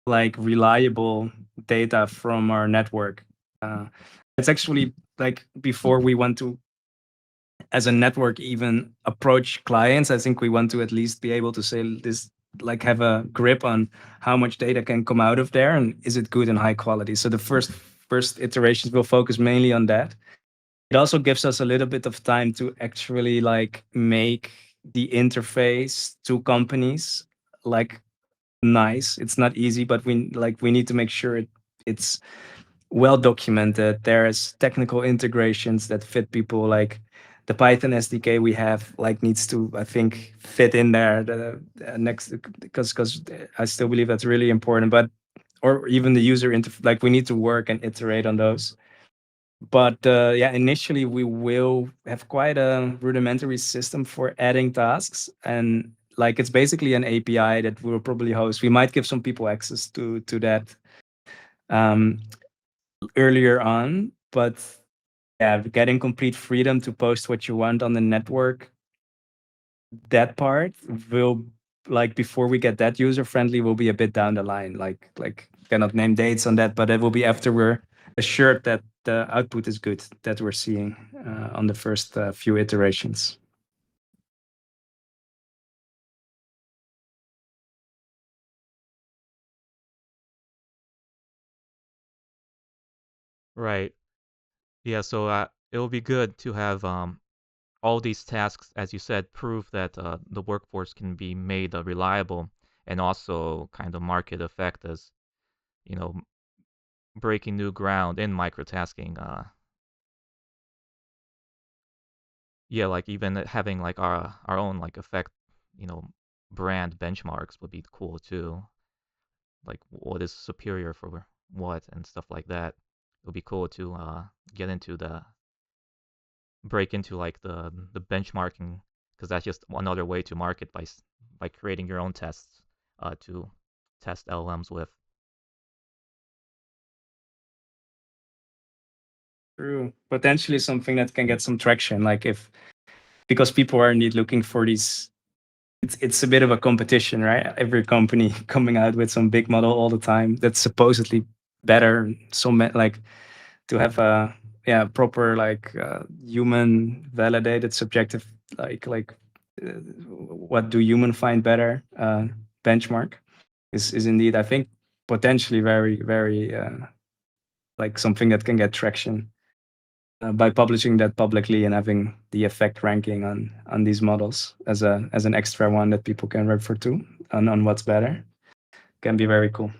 Speaker 2: like reliable data from our network? It's actually like before we want to, as a network, even approach clients. I think we want to at least be able to say this, like have a grip on how much data can come out of there and is it good and high quality. So the first iterations will focus mainly on that. It also gives us a little bit of time to actually like make the interface to companies like nice. It's not easy, but we need to make sure it's well documented. There's technical integrations that fit people. Like the Python SDK we have like needs to, I think, fit in there the next, because I still believe that's really important. But or even the user interface, like we need to work and iterate on those. But yeah, initially we will have quite a rudimentary system for adding tasks, and like it's basically an API that we'll probably host. We might give some people access to that um, earlier on, but yeah, getting complete freedom to post what you want on the network, that part will like before we get that user friendly will be a bit down the line. Like cannot name dates on that, but it will be after we're assured that the output is good that we're seeing on the first few iterations.
Speaker 1: Right. Yeah, so it will be good to have all these tasks, as you said, prove that the workforce can be made reliable, and also kind of market effect as, you know, breaking new ground in microtasking. Yeah, like even having like our own like effect, you know, brand benchmarks would be cool too. Like what is superior for what and stuff like that. It would be cool to get into the break into like the benchmarking, because that's just another way to market by creating your own tests to test LLMs with.
Speaker 2: True. Potentially something that can get some traction, like if because people are indeed looking for these. It's a bit of a competition, right? Every company coming out with some big model all the time that's supposedly better. Like to have a proper like human validated subjective like what do human find better benchmark is indeed, I think, potentially very like something that can get traction by publishing that publicly and having the effect ranking on these models as an extra one that people can refer to on what's better can be very cool.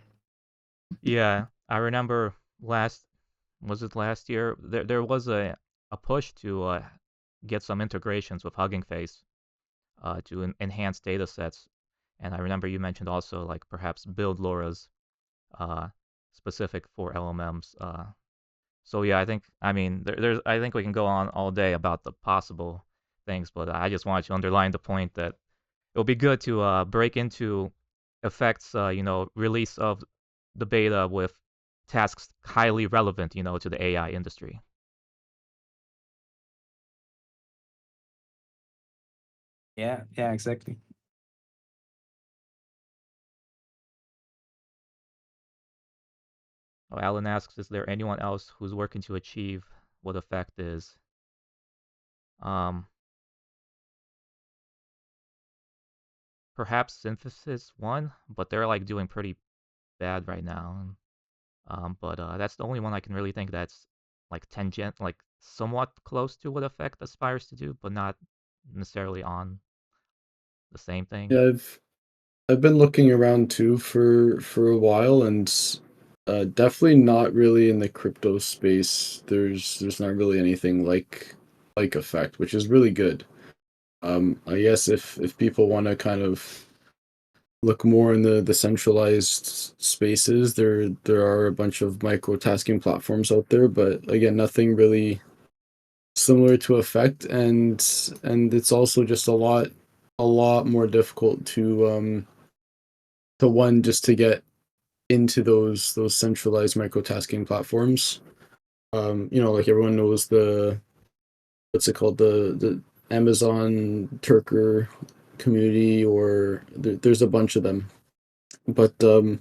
Speaker 1: Yeah, I remember was it last year? There was a push to get some integrations with Hugging Face to enhance data sets. And I remember you mentioned also like perhaps build LoRa's uh, specific for LMMs. So yeah, I mean there's I think we can go on all day about the possible things, but I just wanted to underline the point that it'll be good to break into effects, release of the beta with tasks highly relevant, to the AI industry.
Speaker 2: Yeah, exactly.
Speaker 1: Oh, Alan asks, is there anyone else who's working to achieve what effect is? Um, Perhaps Synthesis one, but they're like doing pretty bad right now. But that's the only one I can really think that's like tangent, like somewhat close to what effect aspires to do, but not necessarily on the same thing.
Speaker 4: Yeah, I've been looking around too for a while, and definitely not really in the crypto space. There's not really anything like Effect, which is really good. I guess if people want to kind of look more in the centralized spaces, there are a bunch of microtasking platforms out there, but again, nothing really similar to Effect, and it's also just a lot more difficult to one just to get into those centralized microtasking platforms. Like everyone knows the what's it called, the Amazon Turker community, or there's a bunch of them. But the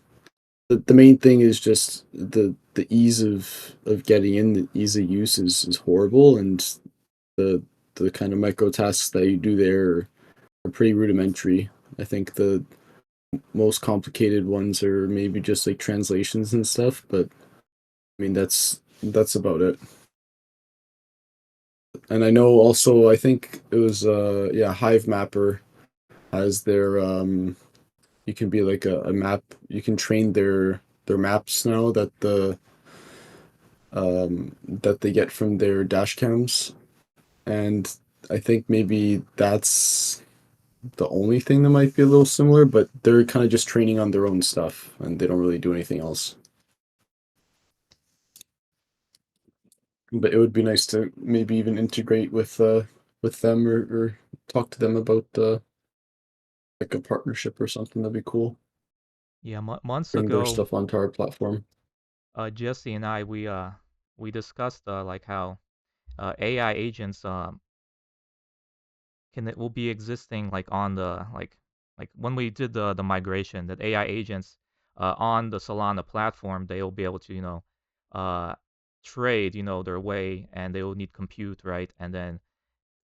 Speaker 4: main thing is just the ease of getting in, the ease of use is horrible, and the the kind of micro tasks that you do there are pretty rudimentary. I think the most complicated ones are maybe just like translations and stuff, but I mean that's about it. And I know also, I think it was Hive Mapper has their you can be like a map, you can train their maps now that they get from their dash cams, and I think maybe that's the only thing that might be a little similar, but they're kind of just training on their own stuff and they don't really do anything else. But it would be nice to maybe even integrate with them, or talk to them about like a partnership or something. That'd be cool.
Speaker 1: Yeah, months
Speaker 4: Bring their
Speaker 1: ago,
Speaker 4: stuff onto our platform.
Speaker 1: Jesse and I we discussed like how AI agents will be existing like on the like like when we did the migration, that AI agents on the Solana platform, they will be able to, uh, trade, their way, and they will need compute, right? And then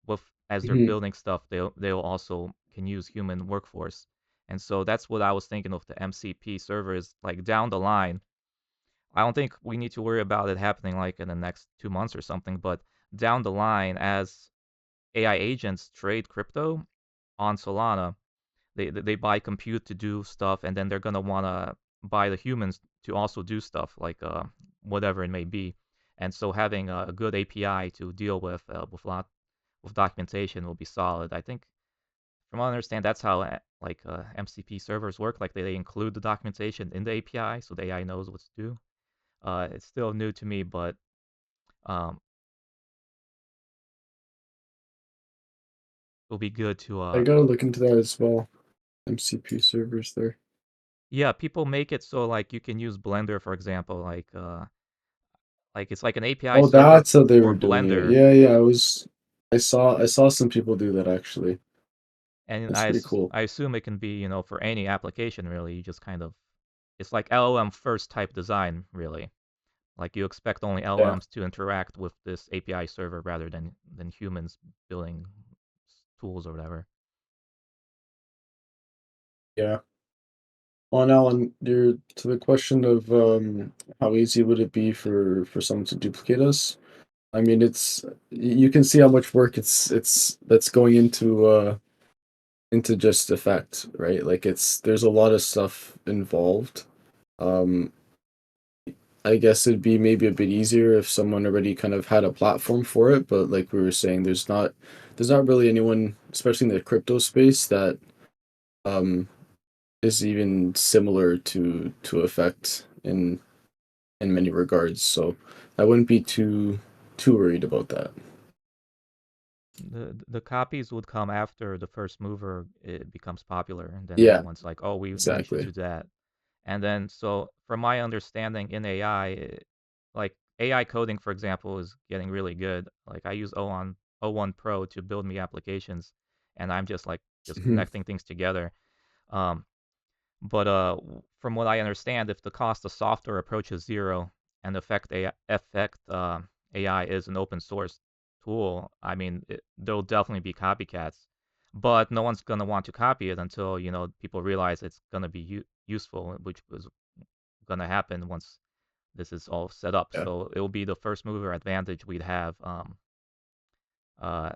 Speaker 1: with as they're
Speaker 4: Hmm.
Speaker 1: building stuff, they'll also can use human workforce. And so that's what I was thinking of the MCP servers, like down the line. I don't think we need to worry about it happening like in the next 2 months or something, but down the line, as AI agents trade crypto on Solana, they buy compute to do stuff, and then they're gonna wanna buy the humans to also do stuff like whatever it may be. And so having a good API to deal with with documentation will be solid. I think from what I understand, that's how like MCP servers work. Like they include the documentation in the API, so the AI knows what to do. It's still new to me, but um, it'll be good to
Speaker 4: I gotta look into that as well. MCP servers there.
Speaker 1: yeah, people make it so like you can use Blender, for example, like it's like an API
Speaker 4: Oh,
Speaker 1: server
Speaker 4: that's how they
Speaker 1: for
Speaker 4: were doing it.
Speaker 1: Blender,
Speaker 4: Yeah, yeah. I saw some people do that actually.
Speaker 1: and
Speaker 4: That's pretty cool.
Speaker 1: I assume it can be for any application really. You just kind of it's like LLM first type design really. Like you expect only
Speaker 4: Yeah,
Speaker 1: LLMs to interact with this API server rather than humans building tools or whatever.
Speaker 4: yeah. On Alan, you're to the question of how easy would it be for someone to duplicate us? I mean, you can see how much work it's that's going into just effect, right? Like there's a lot of stuff involved. Um, I guess it'd be maybe a bit easier if someone already kind of had a platform for it, but like we were saying, there's not really anyone, especially in the crypto space, that um is even similar to effect in many regards. So I wouldn't be too worried about that.
Speaker 1: The copies would come after the first mover it becomes popular, and then
Speaker 4: Yeah,
Speaker 1: everyone's like, "Oh, we should
Speaker 4: exactly.
Speaker 1: do that." And then so from my understanding in AI, like AI coding, for example, is getting really good. Like I use O1 Pro to build me applications, and I'm just
Speaker 4: Mhm.
Speaker 1: connecting things together. Um, But from what I understand, if the cost of software approaches zero and Effect AI is an open source tool, I mean, there'll definitely be copycats. But no one's gonna want to copy it until people realize it's gonna be useful, which was gonna happen once this is all set up.
Speaker 4: Yeah.
Speaker 1: So it'll be the first mover advantage we'd have. Uh,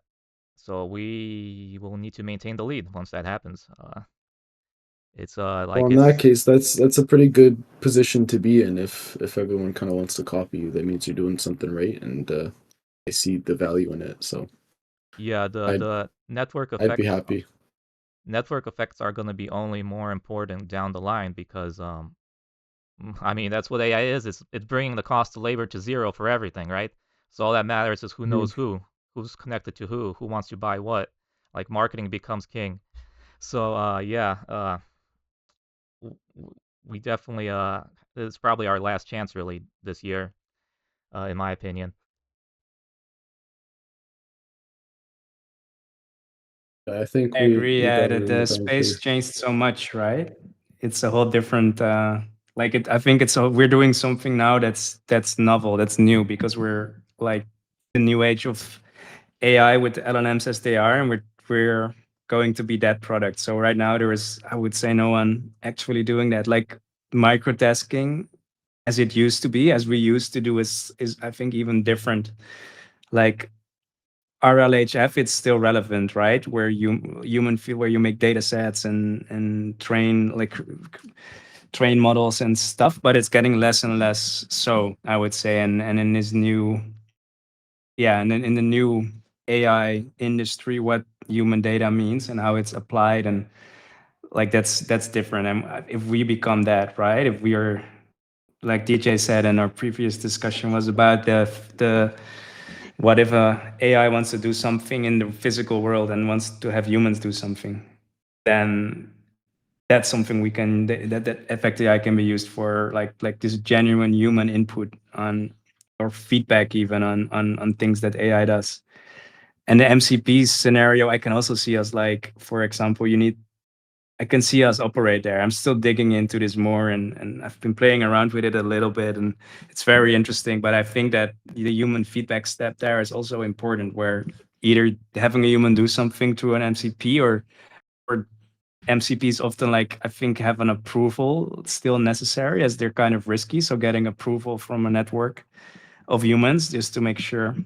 Speaker 1: so we will need to maintain the lead once that happens. It's
Speaker 4: Well,
Speaker 1: like
Speaker 4: in that
Speaker 1: it's
Speaker 4: case, that's a pretty good position to be in if everyone kind of wants to copy you. That means you're doing something right, and I see the value in it. So
Speaker 1: Yeah,
Speaker 4: I'd
Speaker 1: the
Speaker 4: I'd be happy.
Speaker 1: network effects are going to be only more important down the line because I mean that's what AI is. It's bringing the cost of labor to zero for everything, right? So all that matters is who
Speaker 4: Mhm.
Speaker 1: knows who's connected to who wants to buy what. Like marketing becomes king. So yeah, we definitely it's probably our last chance really this year, in my opinion.
Speaker 4: I think
Speaker 2: I
Speaker 4: we
Speaker 2: agree.
Speaker 4: we
Speaker 2: Yeah,
Speaker 4: got it
Speaker 2: that
Speaker 4: in the
Speaker 2: the
Speaker 4: bag
Speaker 2: space
Speaker 4: here.
Speaker 2: changed so much, right? It's a whole different. Like it, I think we're doing something now that's novel, that's new, because we're like the new age of AI with the LLMs as they are, and we're going to be that product. So right now there is, I would say, no one actually doing that. Like microtasking, as it used to be, as we used to do, is I think even different. Like RLHF, it's still relevant, right? Where where you make data sets and train train models and stuff, but it's getting less and less so, I would say. And in this new, yeah, and in the new AI industry, what human data means and how it's applied, and like that's different. And if we become that, right? If we are, like DJ said in our previous discussion, was about the what if AI wants to do something in the physical world and wants to have humans do something? Then that's something we can that effect AI can be used for, like this genuine human input on, or feedback even on things that AI does. And the MCP scenario, I can also see as like, for example, you need I can see us operate there. I'm still digging into this more, and I've been playing around with it a little bit, and it's very interesting. But I think that the human feedback step there is also important, where either having a human do something to an MCP, or MCPs often, like, I think, have an approval still necessary, as they're kind of risky. So getting approval from a network of humans just to make sure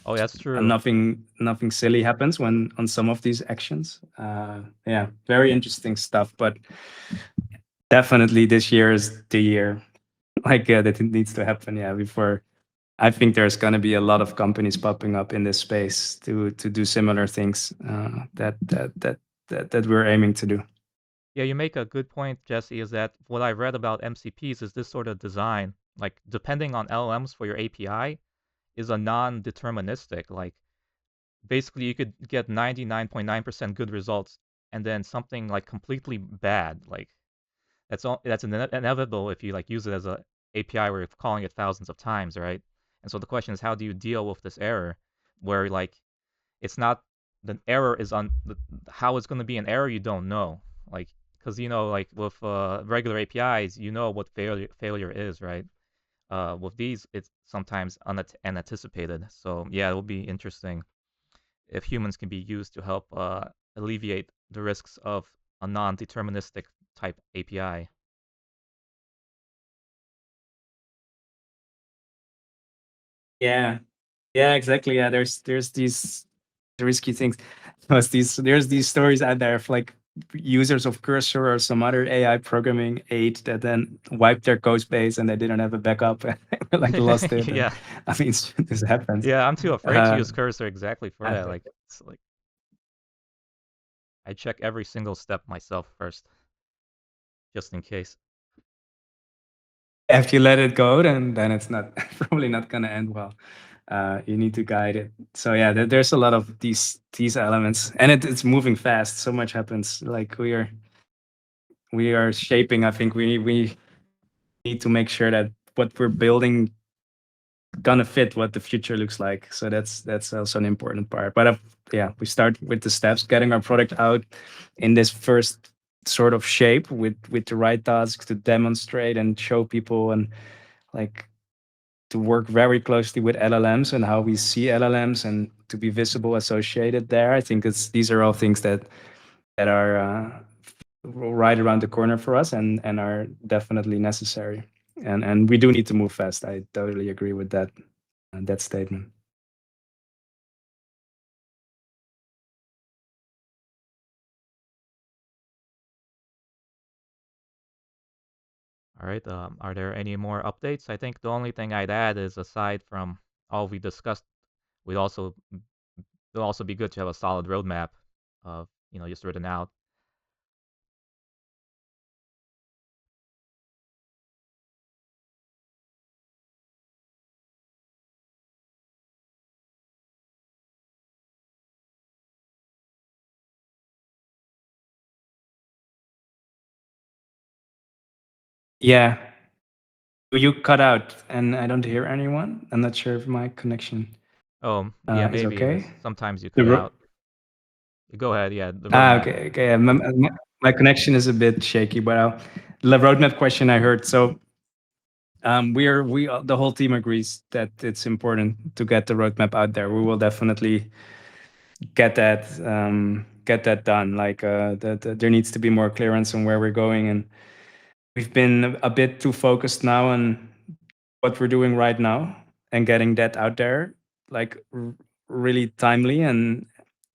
Speaker 1: Oh, that's true.
Speaker 2: nothing silly happens when on some of these actions. Yeah, very interesting stuff. But definitely this year is the year, like, that it needs to happen. Yeah, before I think there's going to be a lot of companies popping up in this space to do similar things, that we're aiming to do.
Speaker 1: Yeah, you make a good point, Jesse, is that what I read about MCPs is this sort of design, like depending on LLMs for your API, is a non-deterministic. Like basically you could get 99.9% good results and then something like completely bad. Like that's inevitable if you like use it as a API where you're calling it thousands of times, right? And so the question is, how do you deal with this error where like it's not the error is on how it's going to be an error you don't know, like because like with regular APIs you know what failure is, right? With these it's sometimes unanticipated. So yeah, it will be interesting if humans can be used to help alleviate the risks of a non-deterministic type API.
Speaker 2: Yeah, yeah, exactly. Yeah, there's these risky things. There's these stories out there of, like, users of Cursor or some other AI programming aid that then wiped their code base and they didn't have a backup and like lost it. And
Speaker 1: Yeah,
Speaker 2: I mean, this happens.
Speaker 1: yeah, I'm too afraid to use Cursor exactly for
Speaker 2: I
Speaker 1: that.
Speaker 2: think
Speaker 1: Like it's like I check every single step myself first, just in case.
Speaker 2: if you let it go, then it's not probably not gonna end well. You need to guide it. So yeah, there's a lot of these elements, and it's moving fast. So much happens. Like, we are shaping. I think we need to make sure that what we're building gonna fit what the future looks like. So that's also an important part. But yeah, we start with the steps, getting our product out in this first sort of shape with the right tasks to demonstrate and show people, and, like, to work very closely with LLMs and how we see LLMs and to be visible associated there. I think these are all things that are right around the corner for us, and are definitely necessary. And we do need to move fast. I totally agree with that statement.
Speaker 1: All right. Are there any more updates? I think the only thing I'd add is, aside from all we discussed, we'd also it'll also be good to have a solid roadmap of just written out.
Speaker 2: Yeah, you cut out, and I don't hear anyone. I'm not sure if my connection
Speaker 1: Oh, yeah,
Speaker 2: is
Speaker 1: maybe it is.
Speaker 2: okay.
Speaker 1: Sometimes you
Speaker 2: The
Speaker 1: cut out. Go ahead. Yeah, the
Speaker 2: Ah,
Speaker 1: roadmap.
Speaker 2: okay, okay. Yeah, my connection is a bit shaky, but the roadmap question I heard. So, the whole team agrees that it's important to get the roadmap out there. We will definitely get that done. Like, there needs to be more clearance on where we're going, and we've been a bit too focused now on what we're doing right now and getting that out there, like, really timely, and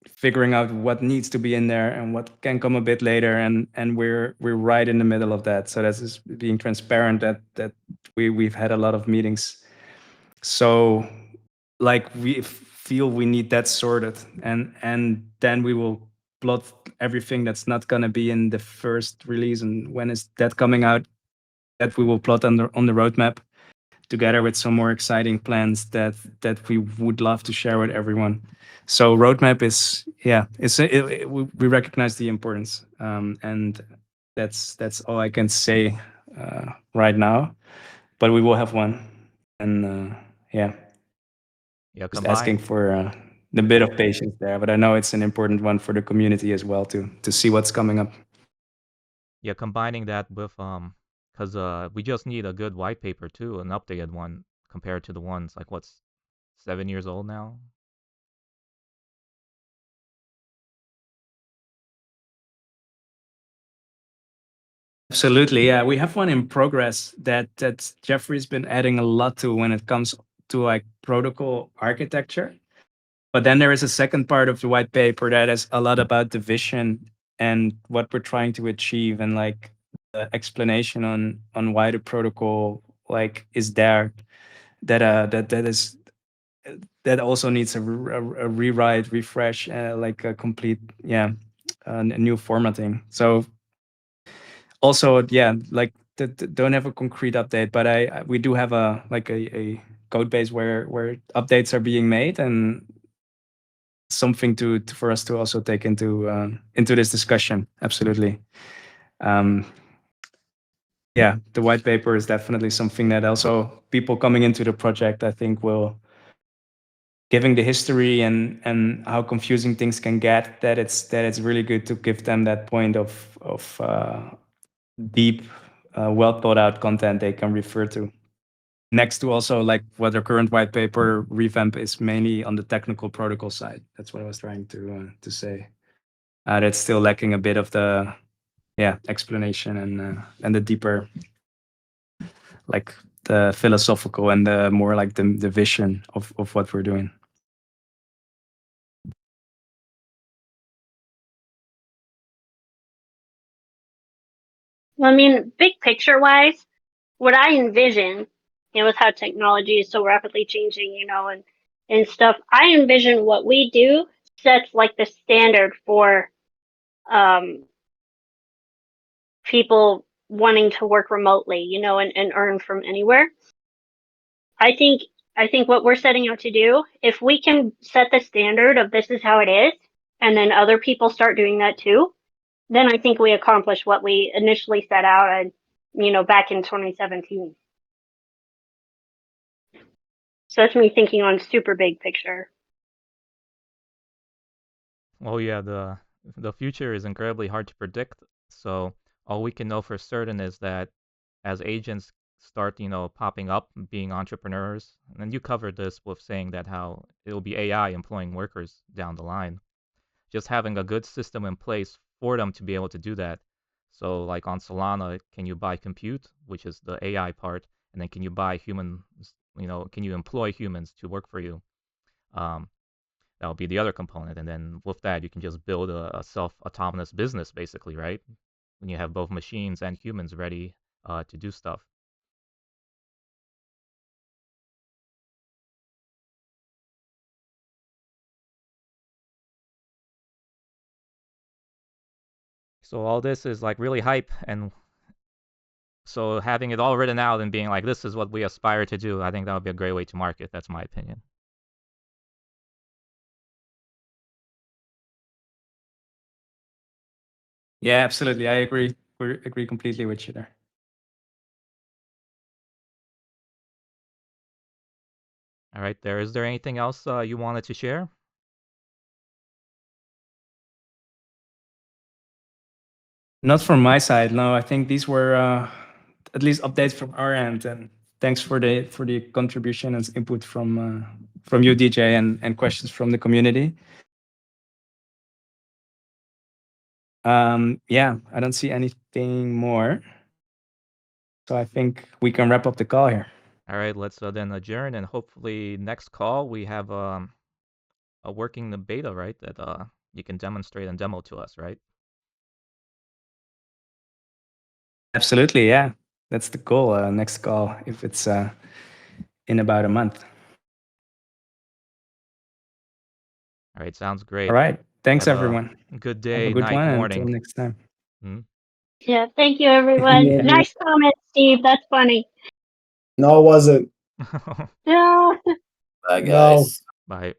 Speaker 2: figuring out what needs to be in there and what can come a bit later, and we're right in the middle of that. So that's just being transparent, that we've had a lot of meetings. So, like, we feel we need that sorted, and then we will plot everything that's not going to be in the first release, and when is that coming out, that we will plot on the roadmap, together with some more exciting plans that we would love to share with everyone. So roadmap is, yeah, we recognize the importance, and that's all I can say right now. But we will have one, and yeah,
Speaker 1: Yeah,
Speaker 2: just asking
Speaker 1: combined.
Speaker 2: for a bit of patience there. But I know it's an important one for the community as well to see what's coming up.
Speaker 1: Yeah, combining that with because we just need a good white paper too, an updated one compared to the ones like what's 7 years old now.
Speaker 2: Absolutely, yeah. We have one in progress that Jeffrey's been adding a lot to when it comes to like protocol architecture. But then there is a second part of the white paper that is a lot about the vision and what we're trying to achieve, and like the explanation on why the protocol like is there. That also needs a rewrite, refresh, like a complete, yeah, a new formatting. So also, yeah, like don't have a concrete update, but we do have a like a code base where updates are being made, and something to for us to also take into this discussion. Absolutely. Yeah, the white paper is definitely something that also people coming into the project, I think, will, giving the history and how confusing things can get, that it's really good to give them that point of deep, well thought out content they can refer to. Next to also like what our current white paper revamp is mainly on the technical protocol side. That's what I was trying to say. That's still lacking a bit of the, yeah, explanation and the deeper, like the philosophical and the more like the vision of what we're doing.
Speaker 5: Well, I mean, big picture wise, what I envision, with how technology is so rapidly changing, and stuff, I envision what we do sets like the standard for um, people wanting to work remotely, and earn from anywhere. I think what we're setting out to do, if we can set the standard of this is how it is, and then other people start doing that too, then I think we accomplish what we initially set out at, back in 2017. So that's me thinking on super big picture.
Speaker 1: Oh yeah, the future is incredibly hard to predict. So all we can know for certain is that as agents start, popping up, being entrepreneurs, and you covered this with saying that how it'll be AI employing workers down the line. Just having a good system in place for them to be able to do that. So like on Solana, can you buy compute, which is the AI part, and then can you buy humans, can you employ humans to work for you? Um, That'll be the other component. And then with that, you can just build a self-autonomous business, basically, right? When you have both machines and humans ready to do stuff. So all this is like really hype, and so having it all written out and being like, this is what we aspire to do, I think that would be a great way to market. That's my opinion.
Speaker 2: Yeah, absolutely. I agree. We agree completely with you there.
Speaker 1: All right, there. Is there anything else you wanted to share?
Speaker 2: Not from my side, no. I think these were at least updates from our end, and thanks for the contribution and input from you, DJ, and questions from the community. Yeah, I don't see anything more, so I think we can wrap up the call here.
Speaker 1: All right, let's then adjourn, and hopefully next call we have a working the beta, right? That you can demonstrate and demo to us, right?
Speaker 2: Absolutely, yeah. That's the goal. Next call, if it's in about a month.
Speaker 1: All right, sounds great.
Speaker 2: All right. Thanks,
Speaker 1: Have a
Speaker 2: everyone.
Speaker 1: good
Speaker 2: Have a
Speaker 1: day,
Speaker 2: good
Speaker 1: night,
Speaker 2: one, and until
Speaker 1: morning.
Speaker 2: next time.
Speaker 1: Hmm?
Speaker 5: Yeah, thank you, everyone.
Speaker 4: Yeah.
Speaker 5: Nice comment, Steve. That's funny.
Speaker 4: No, it wasn't.
Speaker 5: Yeah.
Speaker 3: Bye,
Speaker 4: No.
Speaker 3: guys.
Speaker 1: Bye.